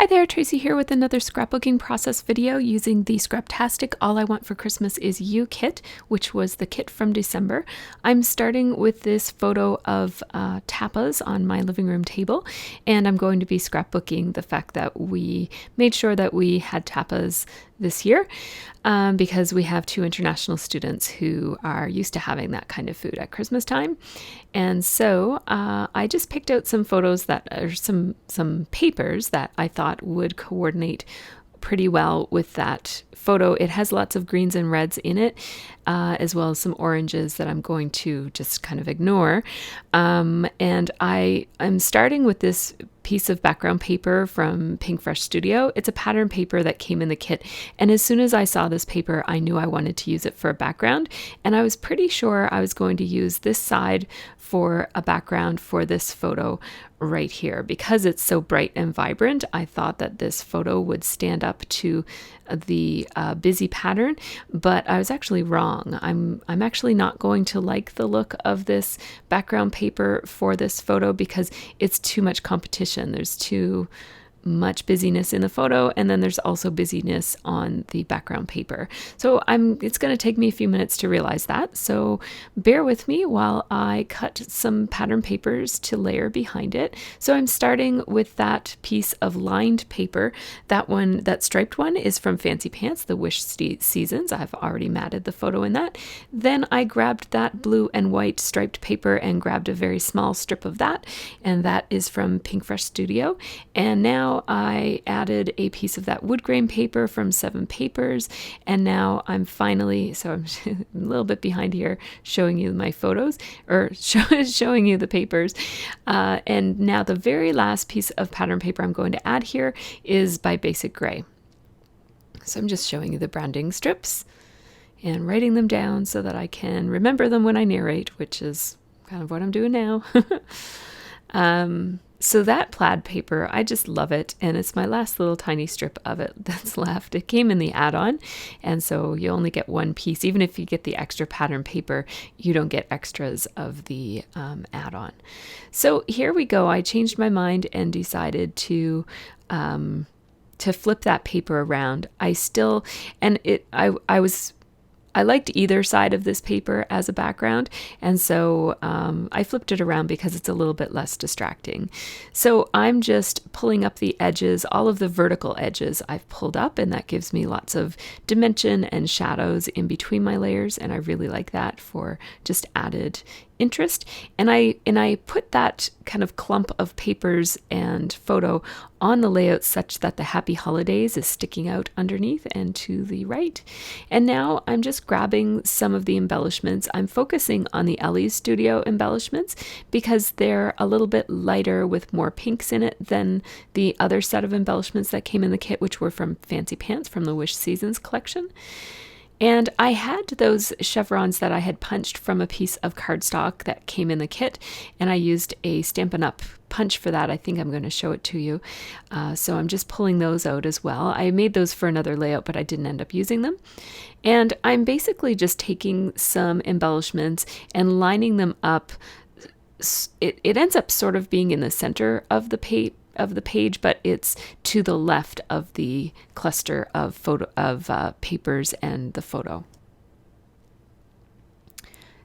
Hi there, Tracy here with another scrapbooking process video using the Scraptastic All I Want for Christmas Is You kit, which was the kit from December. I'm starting with this photo of tapas on my living room table, and I'm going to be scrapbooking the fact that we made sure that we had tapas this year because we have two international students who are used to having that kind of food at Christmas time. And so I just picked out some photos that are some papers that I thought would coordinate pretty well with that photo. It has lots of greens and reds in it, as well as some oranges that I'm going to just kind of ignore. And I'm starting with this piece of background paper from Pink Fresh Studio. It's a pattern paper that came in the kit, and as soon as I saw this paper, I knew I wanted to use it for a background, and I was pretty sure I was going to use this side for a background for this photo right here. Because it's so bright and vibrant, I thought that this photo would stand up to the busy pattern, but I was actually wrong. I'm actually not going to like the look of this background paper for this photo because it's too much competition. There's too much busyness in the photo, and then there's also busyness on the background paper. So it's going to take me a few minutes to realize that. So bear with me while I cut some pattern papers to layer behind it. So I'm starting with that piece of lined paper. That striped one is from Fancy Pants, the Wish Seasons. I've already matted the photo in that. Then I grabbed that blue and white striped paper and grabbed a very small strip of that, and that is from Pink Fresh Studio. And now I added a piece of that wood grain paper from 7 Papers, and now I'm finally, so I'm a little bit behind here showing you my photos, or showing you the papers. And now the very last piece of pattern paper I'm going to add here is by Basic Gray. So I'm just showing you the branding strips and writing them down so that I can remember them when I narrate, which is kind of what I'm doing now. So that plaid paper, I just love it, and it's my last little tiny strip of it that's left. It came in the add-on, and so you only get one piece. Even if you get the extra pattern paper, you don't get extras of the add-on. So here we go. I changed my mind and decided to flip that paper around. I liked either side of this paper as a background, and so I flipped it around because it's a little bit less distracting. So I'm just pulling up the edges, all of the vertical edges I've pulled up, and that gives me lots of dimension and shadows in between my layers, and I really like that for just added interest. And I put that kind of clump of papers and photo on the layout such that the Happy Holidays is sticking out underneath and to the right. And now I'm just grabbing some of the embellishments. I'm focusing on the Ellie Studio embellishments because they're a little bit lighter with more pinks in it than the other set of embellishments that came in the kit, which were from Fancy Pants from the Wish Seasons collection. And I had those chevrons that I had punched from a piece of cardstock that came in the kit, and I used a Stampin' Up! Punch for that. I think I'm going to show it to you. So I'm just pulling those out as well. I made those for another layout, but I didn't end up using them. And I'm basically just taking some embellishments and lining them up. It ends up sort of being in the center of the page, but it's to the left of the cluster of papers and the photo.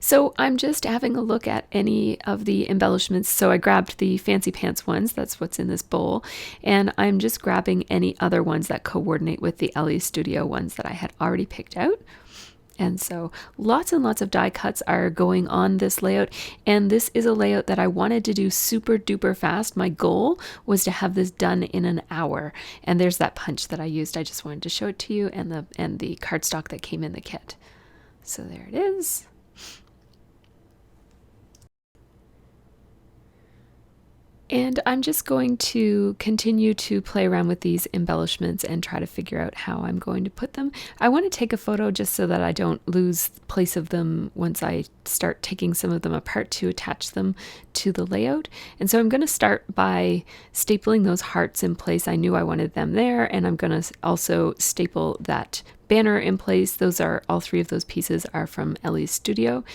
So I'm just having a look at any of the embellishments. So I grabbed the Fancy Pants ones, that's what's in this bowl, and I'm just grabbing any other ones that coordinate with the Ellie Studio ones that I had already picked out. And so lots and lots of die cuts are going on this layout, and this is a layout that I wanted to do super duper fast. My goal was to have this done in an hour, and there's that punch that I used. I just wanted to show it to you, and the cardstock that came in the kit. So there it is. And I'm just going to continue to play around with these embellishments and try to figure out how I'm going to put them. I want to take a photo just so that I don't lose place of them once I start taking some of them apart to attach them to the layout. And so I'm going to start by stapling those hearts in place. I knew I wanted them there, and I'm going to also staple that banner in place. Those are, all three of those pieces are from Ellie's studio.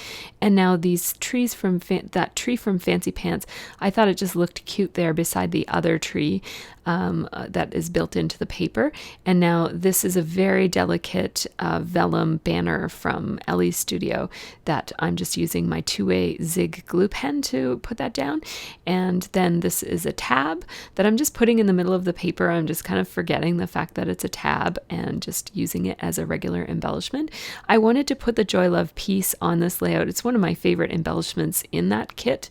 And now these trees from, that tree from Fancy Pants, I thought it just looked cute there beside the other tree that is built into the paper. And now this is a very delicate vellum banner from Ellie's studio that I'm just using my two-way zig glue pen to put that down. And then this is a tab that I'm just putting in the middle of the paper. I'm just kind of forgetting the fact that it's a tab and just using it as a regular embellishment. I wanted to put the Joy Love piece on this layout. It's one of my favorite embellishments in that kit,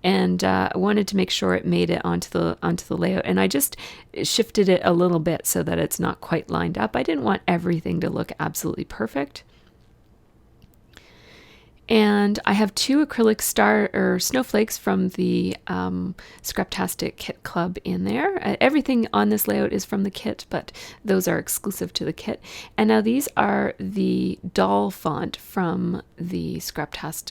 and I wanted to make sure it made it onto the layout. And I just shifted it a little bit so that it's not quite lined up. I didn't want everything to look absolutely perfect. And I have two acrylic snowflakes from the Scraptastic Kit Club in there. Everything on this layout is from the kit, but those are exclusive to the kit. And now these are the doll font from the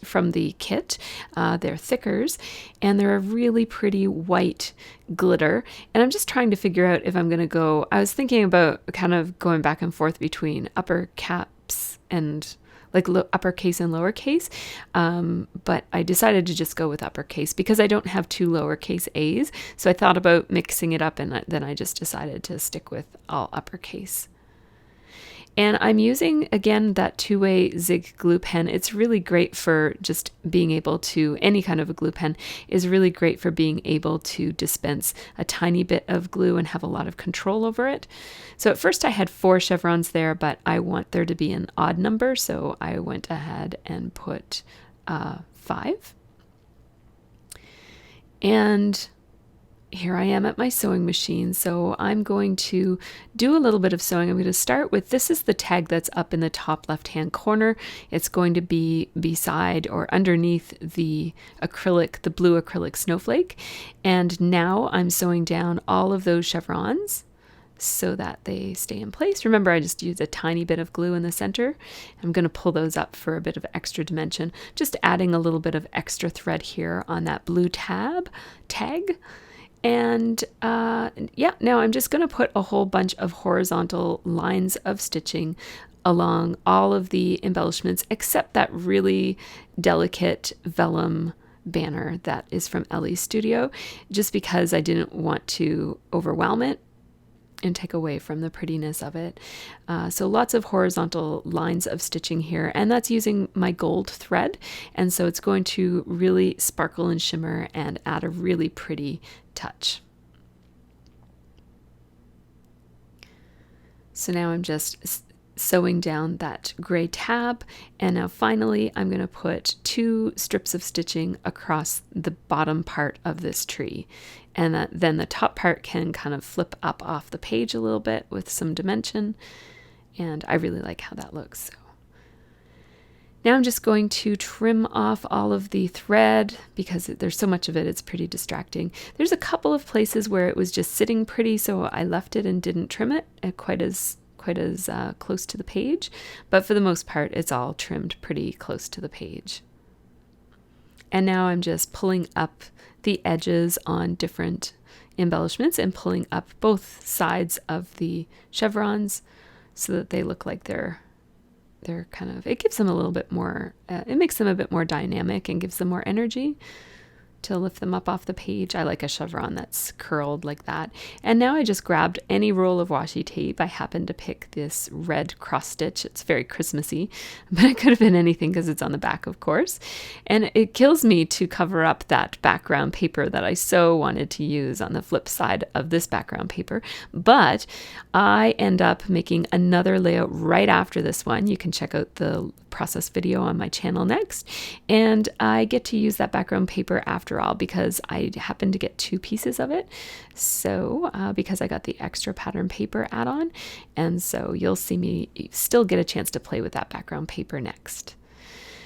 from the kit. They're thickers, and they're a really pretty white glitter. And I'm just trying to figure out if I'm going to go. I was thinking about kind of going back and forth between upper caps and like uppercase and lowercase, but I decided to just go with uppercase because I don't have two lowercase A's. So I thought about mixing it up, and then I just decided to stick with all uppercase. And I'm using, again, that two-way zig glue pen. It's really great for just being able to, any kind of a glue pen is really great for being able to dispense a tiny bit of glue and have a lot of control over it. So at first I had 4 chevrons there, but I want there to be an odd number, so I went ahead and put 5. And here I am at my sewing machine, so I'm going to do a little bit of sewing. I'm going to start with, this is the tag that's up in the top left-hand corner. It's going to be beside or underneath the acrylic, the blue acrylic snowflake. And now I'm sewing down all of those chevrons so that they stay in place. Remember, I just used a tiny bit of glue in the center. I'm going to pull those up for a bit of extra dimension, just adding a little bit of extra thread here on that blue tag. And yeah, now I'm just going to put a whole bunch of horizontal lines of stitching along all of the embellishments except that really delicate vellum banner that is from Ellie's studio, just because I didn't want to overwhelm it and take away from the prettiness of it. So lots of horizontal lines of stitching here, and that's using my gold thread, and so it's going to really sparkle and shimmer and add a really pretty touch. So now I'm just sewing down that gray tab, and now finally I'm going to put 2 strips of stitching across the bottom part of this tree, and then the top part can kind of flip up off the page a little bit with some dimension, and I really like how that looks. So now I'm just going to trim off all of the thread because there's so much of it, it's pretty distracting. There's a couple of places where it was just sitting pretty, so I left it and didn't trim it quite as close to the page, but for the most part it's all trimmed pretty close to the page. And now I'm just pulling up the edges on different embellishments and pulling up both sides of the chevrons so that they look like they're kind of, it gives them a little bit more, it makes them a bit more dynamic and gives them more energy to lift them up off the page. I like a chevron that's curled like that. And now I just grabbed any roll of washi tape. I happened to pick this red cross stitch. It's very Christmassy, but it could have been anything because it's on the back, of course. And it kills me to cover up that background paper that I so wanted to use on the flip side of this background paper. But I end up making another layout right after this one. You can check out the process video on my channel next, and I get to use that background paper after all because I happen to get 2 pieces of it, so because I got the extra pattern paper add-on, and so you'll see me still get a chance to play with that background paper next.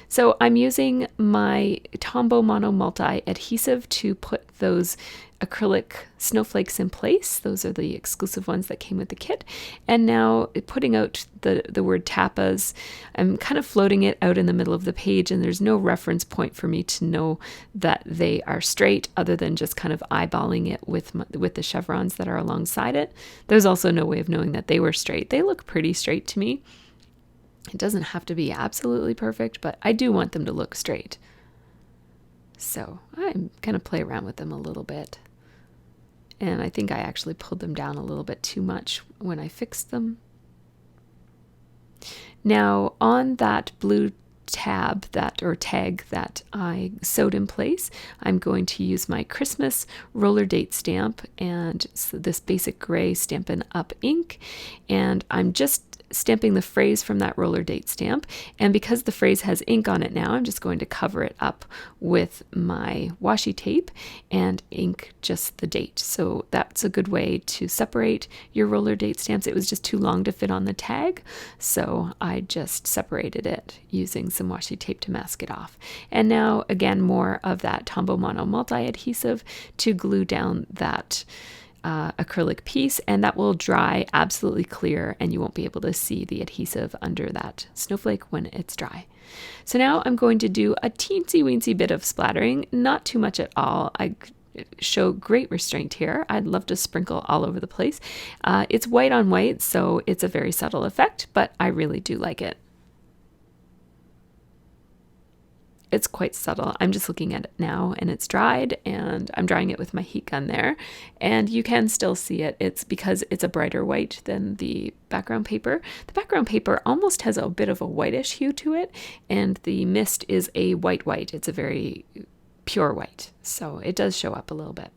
So I'm using my Tombow Mono Multi adhesive to put those acrylic snowflakes in place. Those are the exclusive ones that came with the kit. And now putting out the word Tapas, I'm kind of floating it out in the middle of the page, and there's no reference point for me to know that they are straight other than just kind of eyeballing it with the chevrons that are alongside it. There's also no way of knowing that they were straight. They look pretty straight to me. It doesn't have to be absolutely perfect, but I do want them to look straight. So I'm going to play around with them a little bit. And I think I actually pulled them down a little bit too much when I fixed them. Now on that blue tab or tag that I sewed in place, I'm going to use my Christmas roller date stamp and this basic gray Stampin' Up! Ink, and I'm just stamping the phrase from that roller date stamp, and because the phrase has ink on it now, I'm just going to cover it up with my washi tape and ink just the date. So that's a good way to separate your roller date stamps. It was just too long to fit on the tag, so I just separated it using some washi tape to mask it off. And now again, more of that Tombow Mono multi-adhesive to glue down that acrylic piece, and that will dry absolutely clear and you won't be able to see the adhesive under that snowflake when it's dry. So now I'm going to do a teensy weensy bit of splattering, not too much at all. I show great restraint here. I'd love to sprinkle all over the place. It's white on white, so it's a very subtle effect, but I really do like it. It's quite subtle. I'm just looking at it now and it's dried, and I'm drying it with my heat gun there, and you can still see it. It's because it's a brighter white than the background paper. The background paper almost has a bit of a whitish hue to it, and the mist is a white. It's a very pure white, so it does show up a little bit.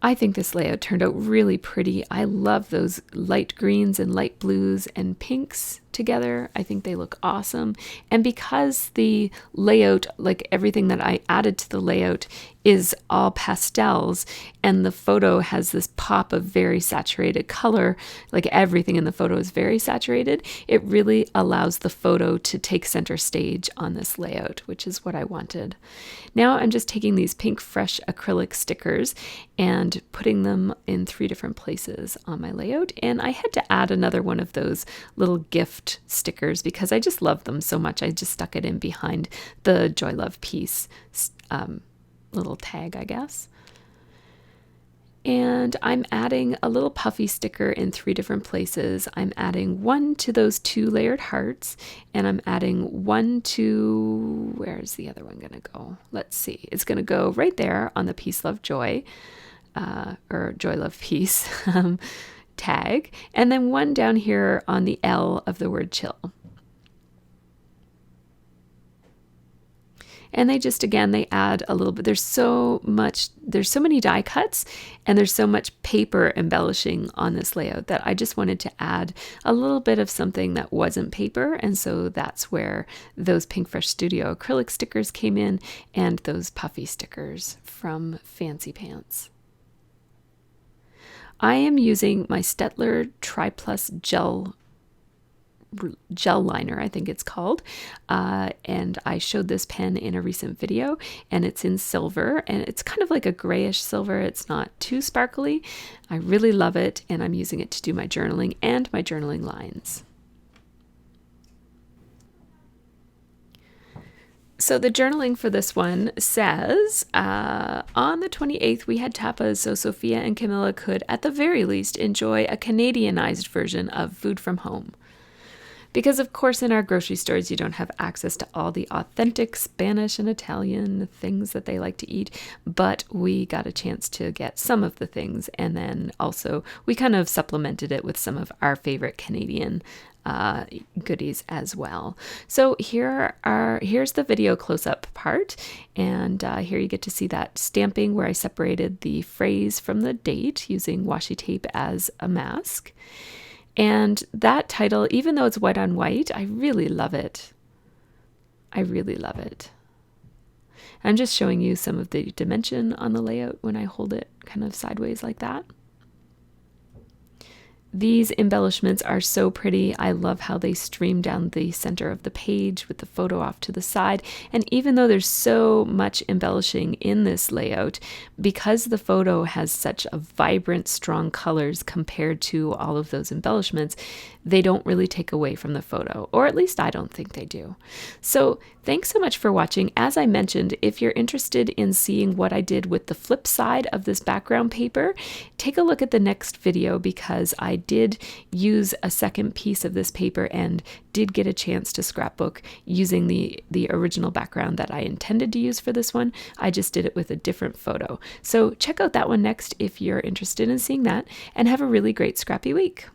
I think this layout turned out really pretty. I love those light greens and light blues and pinks together. I think they look awesome. And because the layout, like everything that I added to the layout, is all pastels, and the photo has this pop of very saturated color, like everything in the photo is very saturated, it really allows the photo to take center stage on this layout, which is what I wanted. Now I'm just taking these pink fresh acrylic stickers and putting them in 3 different places on my layout, and I had to add another one of those little gift stickers because I just love them so much. I just stuck it in behind the Joy Love Peace little tag, I guess. And I'm adding a little puffy sticker in 3 different places. I'm adding one to those 2 layered hearts, and I'm adding one to, where's the other one gonna go? Let's see, it's gonna go right there on the Peace Love Joy, or Joy Love Peace tag, and then one down here on the L of the word chill. And they just, again, they add a little bit. There's so many die cuts, and there's so much paper embellishing on this layout that I just wanted to add a little bit of something that wasn't paper. And so that's where those Pink Fresh Studio acrylic stickers came in, and those puffy stickers from Fancy Pants. I am using my Stettler Tri-Plus gel liner, I think it's called, and I showed this pen in a recent video, and it's in silver, and it's kind of like a grayish silver. It's not too sparkly. I really love it, and I'm using it to do my journaling and my journaling lines. So the journaling for this one says, on the 28th, we had tapas, so Sophia and Camilla could, at the very least, enjoy a Canadianized version of food from home. Because, of course, in our grocery stores, you don't have access to all the authentic Spanish and Italian things that they like to eat, but we got a chance to get some of the things, and then also we kind of supplemented it with some of our favorite Canadian goodies as well. So here's the video close-up part, and here you get to see that stamping where I separated the phrase from the date using washi tape as a mask. And that title, even though it's white on white, I really love it. I really love it. I'm just showing you some of the dimension on the layout when I hold it kind of sideways like that. These embellishments are so pretty. I love how they stream down the center of the page with the photo off to the side. And even though there's so much embellishing in this layout, because the photo has such a vibrant, strong colors compared to all of those embellishments, they don't really take away from the photo, or at least I don't think they do. So thanks so much for watching. As I mentioned, if you're interested in seeing what I did with the flip side of this background paper, take a look at the next video because I did use a second piece of this paper and did get a chance to scrapbook using the original background that I intended to use for this one. I just did it with a different photo. So check out that one next if you're interested in seeing that, and have a really great scrappy week.